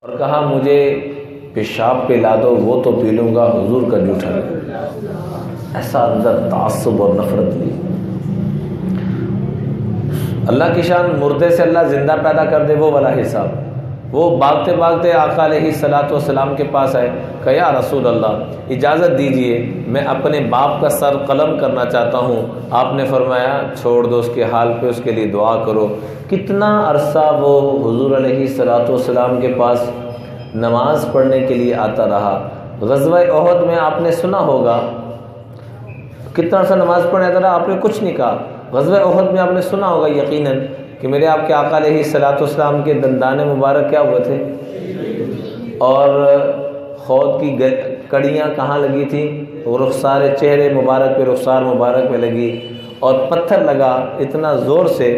اور کہا مجھے پیشاب پلا دو وہ تو پی لوں گا، حضور کا جھوٹا نہیں۔ ایسا اندر تعصب اور نفرت لی۔ اللہ کی شان، مردے سے اللہ زندہ پیدا کر دے وہ والا حساب۔ وہ بھاگتے بھاگتے آقا علیہ الصلوۃ والسلام کے پاس آئے، کہ یا رسول اللہ اجازت دیجئے میں اپنے باپ کا سر قلم کرنا چاہتا ہوں۔ آپ نے فرمایا چھوڑ دو اس کے حال پہ، اس کے لیے دعا کرو۔ کتنا عرصہ وہ حضور علیہ الصلوۃ والسلام کے پاس نماز پڑھنے کے لیے آتا رہا۔ غزوہ احد میں آپ نے سنا ہوگا کتنا عرصہ نماز پڑھنے آتا رہا، آپ نے کچھ نہیں کہا۔ غزوہ احد میں آپ نے سنا ہوگا یقیناً کہ میرے آپ کے آقا علیہ الصلوۃ والسلام کے دندان مبارک کیا ہوئے تھے، اور خود کی کڑیاں کہاں لگی تھیں، وہ رخسار چہرے مبارک پہ، رخسار مبارک پہ لگی، اور پتھر لگا اتنا زور سے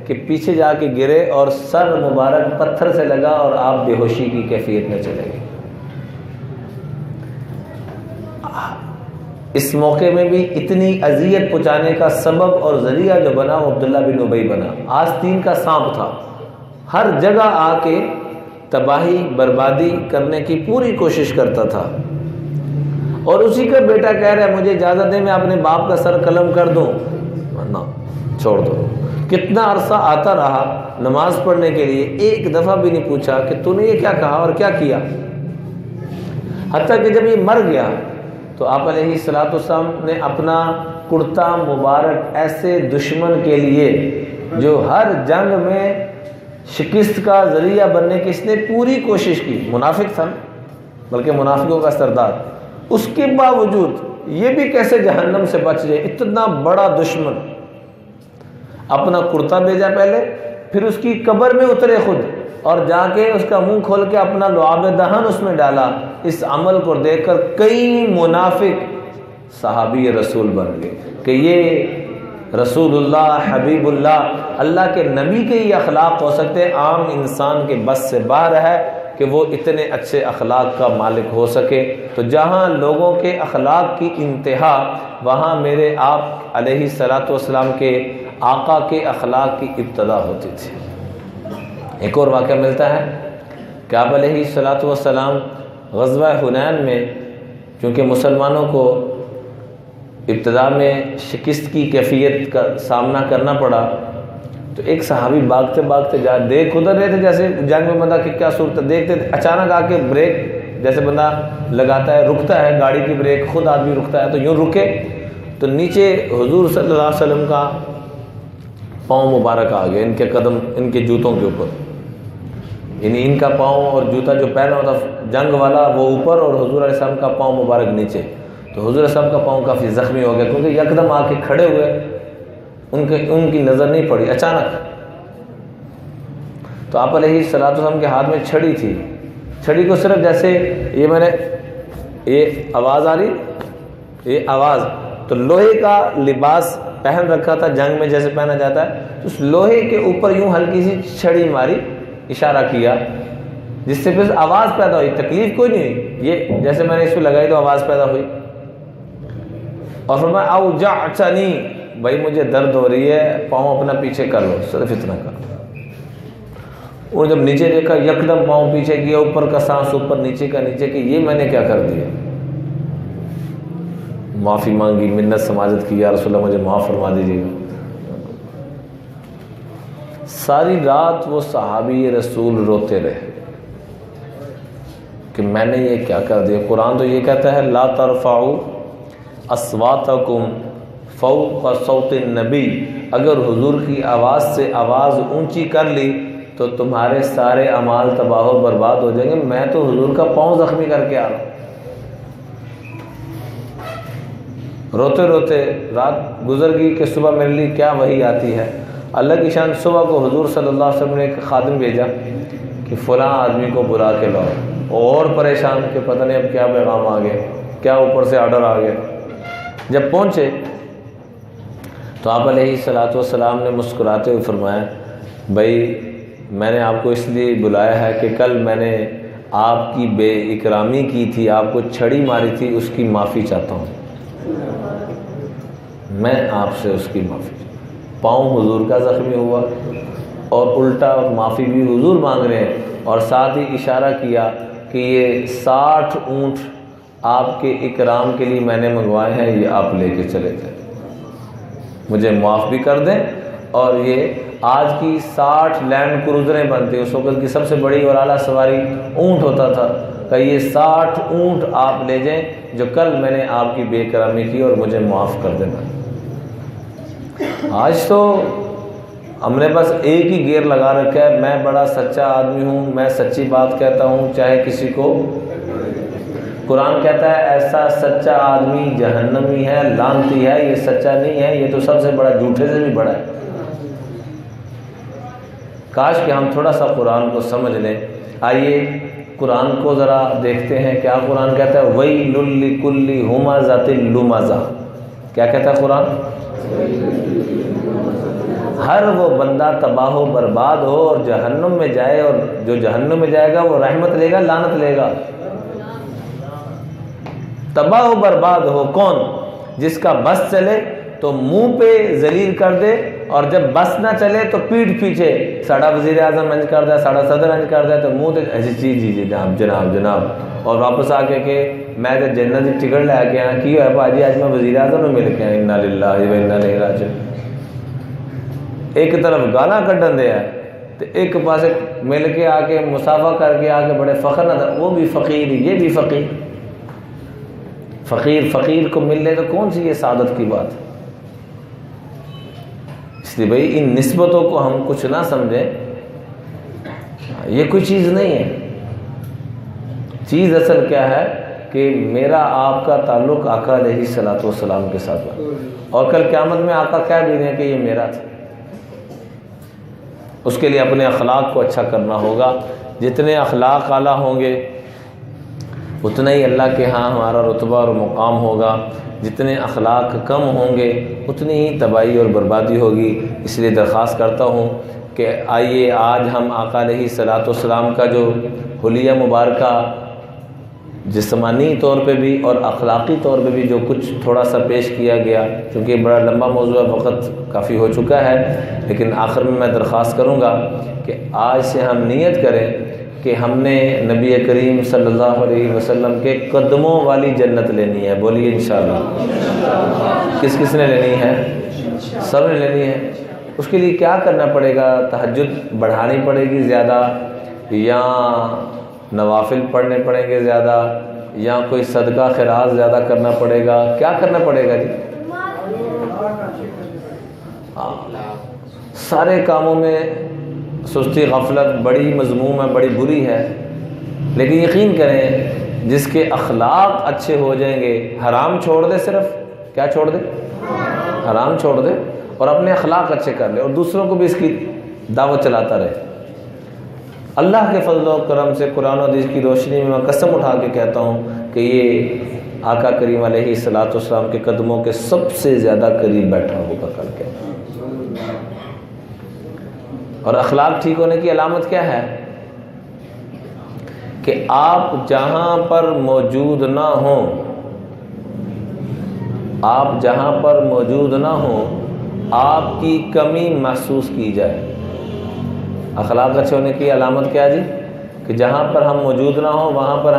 کہ پیچھے جا کے گرے اور سر مبارک پتھر سے لگا اور آپ بے ہوشی کی کیفیت میں چلے گئے۔ اس موقع میں بھی اتنی اذیت پہنچانے کا سبب اور ذریعہ جو بنا وہ عبداللہ بن ابی بنا۔ آستین کا سانپ تھا، ہر جگہ آ کے تباہی بربادی کرنے کی پوری کوشش کرتا تھا، اور اسی کا بیٹا کہہ رہا ہے مجھے اجازت دے میں اپنے باپ کا سر قلم کر دوں، نہ چھوڑ دو۔ کتنا عرصہ آتا رہا نماز پڑھنے کے لیے، ایک دفعہ بھی نہیں پوچھا کہ تو نے یہ کیا کہا اور کیا کیا۔ حتیٰ کہ جب یہ مر گیا تو آپ علیہ الصلوۃ والسلام نے اپنا کرتا مبارک ایسے دشمن کے لیے جو ہر جنگ میں شکست کا ذریعہ بننے کی اس نے پوری کوشش کی، منافق تھا بلکہ منافقوں کا سردار، اس کے باوجود یہ بھی کیسے جہنم سے بچ جائے، اتنا بڑا دشمن، اپنا کرتا بھیجا پہلے، پھر اس کی قبر میں اترے خود، اور جا کے اس کا منہ کھول کے اپنا لعاب دہن اس میں ڈالا۔ اس عمل کو دیکھ کر کئی منافق صحابی رسول بن گئے کہ یہ رسول اللہ حبیب اللہ، اللہ کے نبی کے یہ اخلاق ہو سکتے ہیں، عام انسان کے بس سے باہر ہے کہ وہ اتنے اچھے اخلاق کا مالک ہو سکے۔ تو جہاں لوگوں کے اخلاق کی انتہا، وہاں میرے آپ علیہ الصلوۃ والسلام کے آقا کے اخلاق کی ابتدا ہوتی تھی۔ ایک اور واقعہ ملتا ہے کہ آپ علیہ الصلوۃ والسلام غزوہ حنین میں، چونکہ مسلمانوں کو ابتدا میں شکست کی کیفیت کا سامنا کرنا پڑا، تو ایک صحابی بھاگتے بھاگتے دیکھ ادھر رہے تھے جیسے جنگ میں بندہ کہ کیا صورت ہے، دیکھتے تھے اچانک آ کے بریک جیسے بندہ لگاتا ہے، رکتا ہے گاڑی کی بریک، خود آدمی رکتا ہے تو یوں رکے، تو نیچے حضور صلی اللہ علیہ وسلم کا پاؤں مبارک آ گیا، ان کے قدم ان کے جوتوں کے اوپر، یعنی ان کا پاؤں اور جوتا جو پہنا ہوتا جنگ والا وہ اوپر اور حضور علیہ السلام کا پاؤں مبارک نیچے، تو حضور علیہ السلام کا پاؤں کافی زخمی ہو گیا کیونکہ یکدم آ کے کھڑے ہوئے، ان کی نظر نہیں پڑی اچانک۔ تو آپ علیہ الصلوۃ والسلام کے ہاتھ میں چھڑی تھی، چھڑی کو صرف جیسے یہ آواز آ رہی، یہ آواز، تو لوہے کا لباس پہن رکھا تھا جنگ میں جیسے پہنا جاتا ہے، تو اس لوہے کے اوپر یوں ہلکی سی چھڑی ماری، اشارہ کیا، جس سے پھر آواز پیدا ہوئی، تکلیف کوئی نہیں ہوئی، یہ جیسے میں نے اس پہ لگائی تو آواز پیدا ہوئی، اور فرمایا اوجعتنی، بھائی مجھے درد ہو رہی ہے، پاؤں اپنا پیچھے کر لو، صرف اتنا کر۔ اور جب نیچے دیکھا یکدم پاؤں پیچھے کیا، اوپر کا سانس اوپر، نیچے کا نیچے، کہ یہ میں نے کیا کر دیا، معافی مانگی، منت سماجت کی، یا رسول اللہ مجھے معاف فرما دیجیے گا۔ ساری رات وہ صحابی رسول روتے رہے کہ میں نے یہ کیا کر دیا۔ قرآن تو یہ کہتا ہے لا ترفعوا اصواتکم فوق صوت النبی، اگر حضور کی آواز سے آواز اونچی کر لی تو تمہارے سارے اعمال تباہ و برباد ہو جائیں گے، میں تو حضور کا پاؤں زخمی کر کے آ رہا ہوں۔ روتے روتے رات گزر گئی کہ صبح میرے لیے کیا وحی آتی ہے۔ اللہ کی شان، صبح کو حضور صلی اللہ علیہ وسلم نے ایک خادم بھیجا کہ فلاں آدمی کو بلا کے لاؤ، اور پریشان کہ پتہ نہیں اب کیا پیغام آ گیا، کیا اوپر سے آرڈر آ گیا۔ جب پہنچے تو آپ علیہ الصلوۃ والسلام نے مسکراتے ہوئے فرمایا بھائی میں نے آپ کو اس لیے بلایا ہے کہ کل میں نے آپ کی بے اکرامی کی تھی، آپ کو چھڑی ماری تھی، اس کی معافی چاہتا ہوں، میں آپ سے اس کی معافی، پاؤں حضور کا زخمی ہوا اور الٹا معافی بھی حضور مانگ رہے ہیں، اور ساتھ ہی اشارہ کیا کہ یہ 60 اونٹ آپ کے اکرام کے لیے میں نے منگوائے ہیں، یہ آپ لے کے چلے جائیں، مجھے معاف بھی کر دیں۔ اور یہ آج کی 60 لینڈ کروزریں بنتی، اس وقت کی سب سے بڑی اور اعلیٰ سواری اونٹ ہوتا تھا، کہ یہ 60 اونٹ آپ لے جائیں جو کل میں نے آپ کی بے کرمی کی اور مجھے معاف کر دینا۔ آج تو ہم نے بس ایک ہی گیئر لگا رکھا ہے، میں بڑا سچا آدمی ہوں، میں سچی بات کہتا ہوں چاہے کسی کو۔ قرآن کہتا ہے ایسا سچا آدمی جہنمی ہے، لعنتی ہے، یہ سچا نہیں ہے، یہ تو سب سے بڑا جھوٹے سے بھی بڑا ہے۔ کاش کہ ہم تھوڑا سا قرآن کو سمجھ لیں۔ آئیے قرآن کو ذرا دیکھتے ہیں، کیا قرآن کہتا ہے؟ وَيْلٌ لِّكُلِّ ہُمَزَةٍ لُمَزَةٍ۔ کیا کہتا ہے قرآن؟ ہر وہ بندہ تباہ و برباد ہو اور جہنم میں جائے، اور جو جہنم میں جائے گا وہ رحمت لے گا لعنت لے گا؟ تباہ و برباد ہو کون؟ جس کا بس چلے تو منہ پہ ذلیل کر دے، اور جب بس نہ چلے تو پیٹھ پیچھے ساڑھا وزیر اعظم انج کر دے، ساڑھا صدر انج کر دے، تو منہ تے جی جی جی جناب جناب جناب، اور واپس آ کے کہ میں تے جنت دی ٹکٹ لے کے آیا، کی ہویا بھاجی اج میں وزیر اعظم نوں مل کے آیا، انا للہ و انا الیہ راجعون۔ ایک طرف گانا کڈن دے ہے تے ایک پاسے مل کے آ کے مصافحہ کر کے آ کے بڑے فخر نہ، وہ بھی فقیر یہ بھی فقیر۔ فقیر فقیر کو مل لے تو کون سی یہ سعادت کی بات ہے؟ اس لیے بھائی ان نسبتوں کو ہم کچھ نہ سمجھیں، یہ کوئی چیز نہیں ہے۔ چیز اصل کیا ہے کہ میرا آپ کا تعلق آقا علیہ الصلوۃ والسلام کے ساتھ ہے، اور کل قیامت میں آقا کہہ بھی دیں کہ یہ میرا تھا۔ اس کے لیے اپنے اخلاق کو اچھا کرنا ہوگا۔ جتنے اخلاق اعلیٰ ہوں گے اتنا ہی اللہ کے ہاں ہمارا رتبہ اور مقام ہوگا، جتنے اخلاق کم ہوں گے اتنی ہی تباہی اور بربادی ہوگی۔ اس لیے درخواست کرتا ہوں کہ آئیے آج ہم آقا علیہ الصلوۃ والسلام کا جو حلیہ مبارکہ جسمانی طور پہ بھی اور اخلاقی طور پہ بھی جو کچھ تھوڑا سا پیش کیا گیا، کیونکہ یہ بڑا لمبا موضوع ہے، وقت کافی ہو چکا ہے، لیکن آخر میں درخواست کروں گا کہ آج سے ہم نیت کریں کہ ہم نے نبی کریم صلی اللہ علیہ وسلم کے قدموں والی جنت لینی ہے۔ بولیے انشاءاللہ۔ کس کس نے لینی ہے؟ سب نے لینی ہے۔ اس کے لیے کیا کرنا پڑے گا؟ تہجد بڑھانی پڑے گی زیادہ، یا نوافل پڑھنے پڑیں گے زیادہ، یا کوئی صدقہ خیرات زیادہ کرنا پڑے گا؟ کیا کرنا پڑے گا جی؟ سارے کاموں میں سستی غفلت بڑی مذموم ہے، بڑی بری ہے، لیکن یقین کریں جس کے اخلاق اچھے ہو جائیں گے، حرام چھوڑ دے، صرف کیا چھوڑ دے؟ حرام چھوڑ دے، اور اپنے اخلاق اچھے کر لے، اور دوسروں کو بھی اس کی دعوت چلاتا رہے۔ اللہ کے فضل و کرم سے قرآن و حدیث کی روشنی میں قسم اٹھا کے کہتا ہوں کہ یہ آقا کریم علیہ الصلوۃ والسلام کے قدموں کے سب سے زیادہ قریب بیٹھا ہوگا کل کے۔ اور اخلاق ٹھیک ہونے کی علامت کیا ہے؟ کہ آپ جہاں پر موجود نہ ہوں، آپ جہاں پر موجود نہ ہوں، آپ کی کمی محسوس کی جائے۔ اخلاق اچھے ہونے کی علامت کیا جی؟ کہ جہاں پر ہم موجود نہ ہوں وہاں پر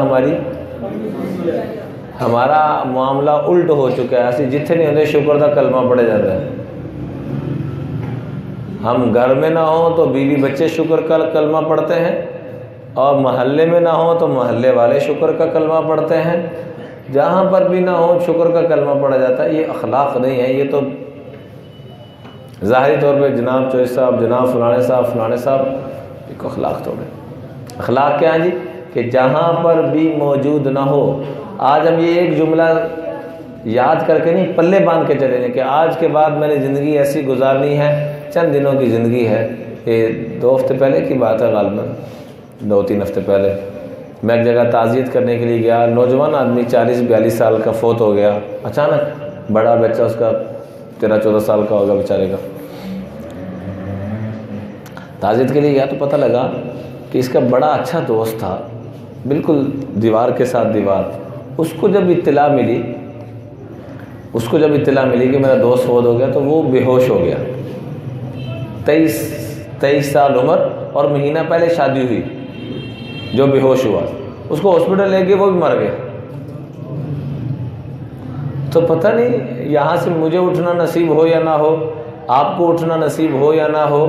ہمارا معاملہ الٹ ہو چکا ہے۔ ایسے جتنے نہیں ہوتے شکر دا کلمہ پڑھے جاتا ہے۔ ہم گھر میں نہ ہوں تو بیوی بچے شکر کا کلمہ پڑھتے ہیں، اور محلے میں نہ ہوں تو محلے والے شکر کا کلمہ پڑھتے ہیں، جہاں پر بھی نہ ہو شکر کا کلمہ پڑھا جاتا ہے۔ یہ اخلاق نہیں ہے، یہ تو ظاہری طور پہ جناب چوہدری صاحب، جناب فلانے صاحب ایک اخلاق توڑے۔ اخلاق کیا ہے جی؟ کہ جہاں پر بھی موجود نہ ہو۔ آج ہم یہ ایک جملہ یاد کر کے نہیں، پلے باندھ کے چلے جائیں کہ آج کے بعد میں نے زندگی ایسی گزارنی ہے، چند دنوں کی زندگی ہے۔ یہ 2 ہفتے پہلے کی بات ہے، غالباً 2-3 ہفتے پہلے میں ایک جگہ تعزیت کرنے کے لیے گیا۔ نوجوان آدمی 40-42 سال کا فوت ہو گیا اچانک، بڑا بچہ اس کا 13-14 سال کا ہوگا بیچارے کا۔ تعزیت کے لیے گیا تو پتہ لگا کہ اس کا بڑا اچھا دوست تھا، بالکل دیوار کے ساتھ دیوار۔ اس کو جب اطلاع ملی کہ میرا دوست فوت ہو گیا تو وہ بے ہوش ہو گیا۔ 23 سال عمر اور مہینہ پہلے شادی ہوئی، جو بے ہوش ہوا، اس کو ہاسپٹل لے گئے، وہ بھی مر گیا۔ تو پتہ نہیں یہاں سے مجھے اٹھنا نصیب ہو یا نہ ہو، آپ کو اٹھنا نصیب ہو یا نہ ہو،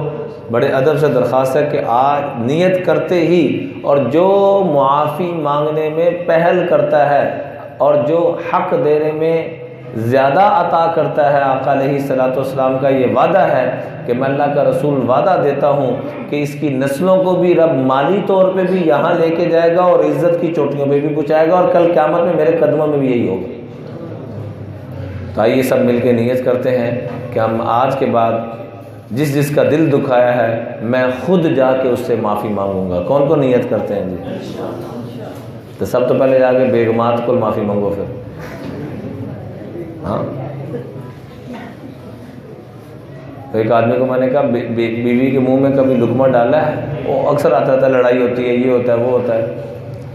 بڑے ادب سے درخواست ہے کہ آج نیت کرتے ہی، اور جو معافی مانگنے میں پہل کرتا ہے اور جو حق دینے میں زیادہ عطا کرتا ہے، آقا علیہ الصلوۃ والسلام کا یہ وعدہ ہے کہ میں اللہ کا رسول وعدہ دیتا ہوں کہ اس کی نسلوں کو بھی رب مالی طور پہ بھی یہاں لے کے جائے گا اور عزت کی چوٹیوں پہ بھی پہنچائے گا، اور کل قیامت میں میرے قدموں میں بھی یہی ہوگا۔ تو آئیے سب مل کے نیت کرتے ہیں کہ ہم آج کے بعد جس جس کا دل دکھایا ہے میں خود جا کے اس سے معافی مانگوں گا۔ کون کو نیت کرتے ہیں جی؟ تو سب تو پہلے جا کے بیگمات کو معافی مانگو پھر، ہاں۔ ایک آدمی کو میں نے کہا بیوی کے منہ میں کبھی لقمہ ڈالا ہے؟ وہ اکثر آتا تھا لڑائی ہوتی ہے، یہ ہوتا ہے وہ ہوتا ہے۔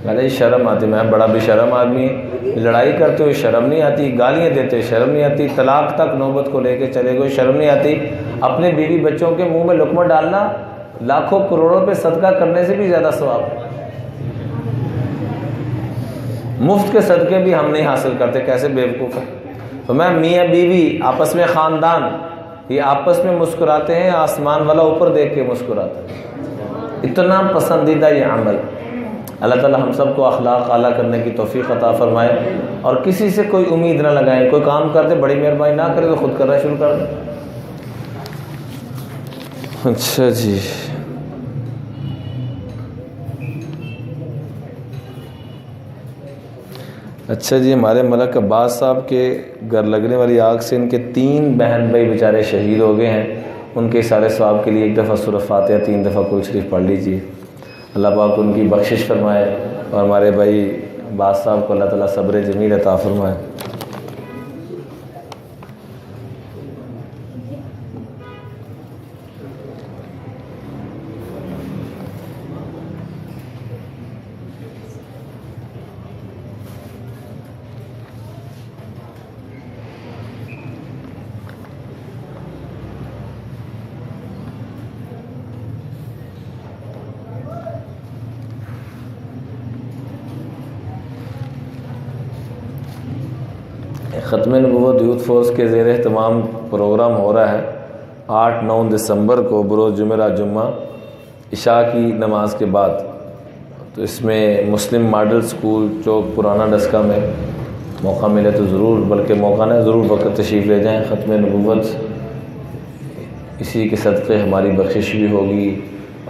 میں نے شرم آتی، میں بڑا بھی شرم آدمی، لڑائی کرتے ہوئے شرم نہیں آتی، گالیاں دیتے ہوئے شرم نہیں آتی، طلاق تک نوبت کو لے کے چلے گئے شرم نہیں آتی۔ اپنے بیوی بچوں کے منہ میں لقمہ ڈالنا لاکھوں کروڑوں پہ صدقہ کرنے سے بھی زیادہ ثواب ہے۔ مفت کے صدقے بھی ہم نہیں حاصل کرتے، کیسے بیوقوف ہیں۔ تو میں میاں بیوی آپس میں، خاندان یہ آپس میں مسکراتے ہیں، آسمان والا اوپر دیکھ کے مسکراتا ہے، اتنا پسندیدہ یہ عمل۔ اللہ تعالی ہم سب کو اخلاق اعلیٰ کرنے کی توفیق عطا فرمائے، اور کسی سے کوئی امید نہ لگائیں، کوئی کام کرتے بڑی مہربانی نہ کرے تو خود کرنا شروع کر دیں۔ اچھا جی، اچھا جی، ہمارے ملک عباس صاحب کے گھر لگنے والی آگ سے ان کے 3 بہن بھائی بیچارے شہید ہو گئے ہیں، ان کے سارے ثواب کے لیے ایک دفعہ سورہ فاتحہ 3 دفعہ قرآن شریف پڑھ لیجیے۔ اللہ پاک ان کی بخشش فرمائے، اور ہمارے بھائی عباس صاحب کو اللہ تعالیٰ صبر جمیل عطا فرمائے۔ ختم نبوت یوتھ فورس کے زیر اہتمام پروگرام ہو رہا ہے 8-9 دسمبر کو بروز جمعرات جمعہ عشاء کی نماز کے بعد۔ تو اس میں مسلم ماڈل سکول چوک پرانا ڈسکہ میں موقع ملے تو ضرور، بلکہ موقع نہ ضرور وقت تشریف لے جائیں۔ ختم نبوت اسی کے صدقے ہماری بخشش بھی ہوگی،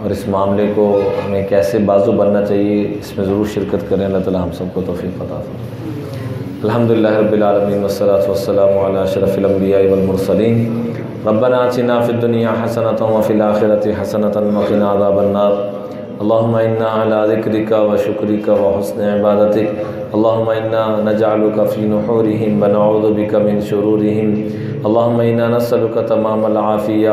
اور اس معاملے کو ہمیں کیسے بازو بننا چاہیے اس میں ضرور شرکت کریں۔ اللہ تعالی ہم سب کو توفیق عطا فرمائے۔ الحمدللہ رب العالمین والصلاة والسلام علی اشرف الانبیاء والمرسلین۔ ربنا آتنا فی الدنیا حسنۃ وفی الآخرۃ حسنۃ وقنا عذاب النار۔ اللہم انا علی ذکرک وشکرک وحسن عبادتک۔ اللہم انا نجعلک فی نحورہم ونعوذ بک من شرورہم۔ اللہم انا نسألک تمام العافیہ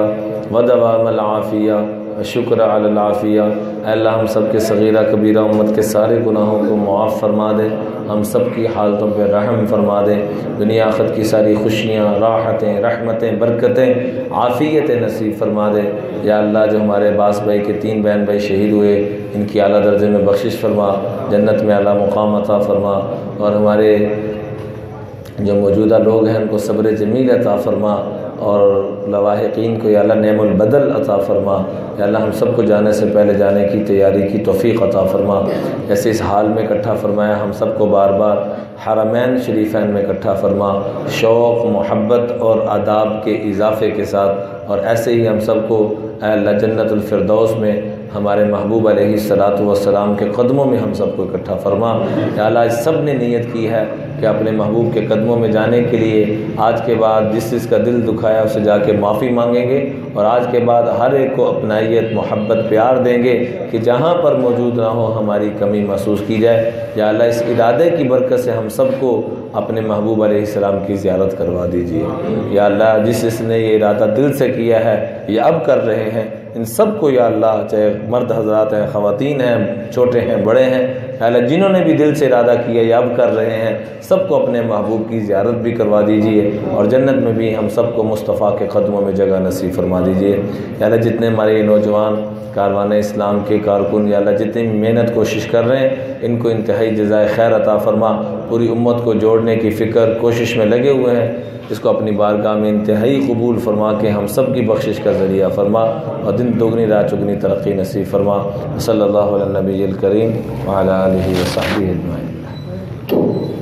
ودوام العافیہ شکر علی العافیہ۔ اے اللہ ہم سب کے صغیرہ کبیرہ امت کے سارے گناہوں کو معاف فرما دے، ہم سب کی حالتوں پہ رحم فرما دے، دنیا آخرت کی ساری خوشیاں، راحتیں، رحمتیں، برکتیں، عافیتیں نصیب فرما دے۔ یا اللہ جو ہمارے عباس بھائی کے 3 بہن بھائی شہید ہوئے، ان کی اعلیٰ درجے میں بخشش فرما، جنت میں اعلیٰ مقام عطا فرما، اور ہمارے جو موجودہ لوگ ہیں ان کو صبر جمیل عطا فرما، اور لواحقین کو یا اللہ نعم البدل عطا فرما۔ یا اللہ ہم سب کو جانے سے پہلے جانے کی تیاری کی توفیق عطا فرما۔ جیسے اس حال میں اکٹھا فرمایا، ہم سب کو بار بار حرمین شریفین میں اکٹھا فرما، شوق، محبت اور آداب کے اضافے کے ساتھ، اور ایسے ہی ہم سب کو اے اللہ جنت الفردوس میں ہمارے محبوب علیہ الصلاۃ والسلام کے قدموں میں ہم سب کو اکٹھا فرما۔ یا اللہ سب نے نیت کی ہے کہ اپنے محبوب کے قدموں میں جانے کے لیے آج کے بعد جس جس کا دل دکھایا اسے جا کے معافی مانگیں گے، اور آج کے بعد ہر ایک کو اپنائیت، محبت، پیار دیں گے کہ جہاں پر موجود نہ ہو ہماری کمی محسوس کی جائے۔ یا اللہ اس ارادے کی برکت سے ہم سب کو اپنے محبوب علیہ السلام کی زیارت کروا دیجیے۔ یا اللہ جس نے یہ ارادہ دل سے کیا ہے، یہ اب کر رہے ہیں، ان سب کو یا اللہ، چاہے مرد حضرات ہیں، خواتین ہیں، چھوٹے ہیں، بڑے ہیں، یا اللہ جنہوں نے بھی دل سے ارادہ کیا یا اب کر رہے ہیں، سب کو اپنے محبوب کی زیارت بھی کروا دیجیے، اور جنت میں بھی ہم سب کو مصطفیٰ کے قدموں میں جگہ نصیب فرما دیجیے۔ یا اللہ جتنے ہمارے یہ نوجوان کاروان اسلام کے کارکن یا اللہ جتنی محنت کوشش کر رہے ہیں، ان کو انتہائی جزائے خیر عطا فرما، پوری امت کو جوڑنے کی فکر کوشش میں لگے ہوئے ہیں، اس کو اپنی بارگاہ میں انتہائی قبول فرما کے ہم سب کی بخشش کا ذریعہ فرما، اور دن دوگنی رات چگنی ترقی نصیب فرما۔ صلی اللہ علیہ النبی الکریم وعلی آلہ وصحبہ اجمعین۔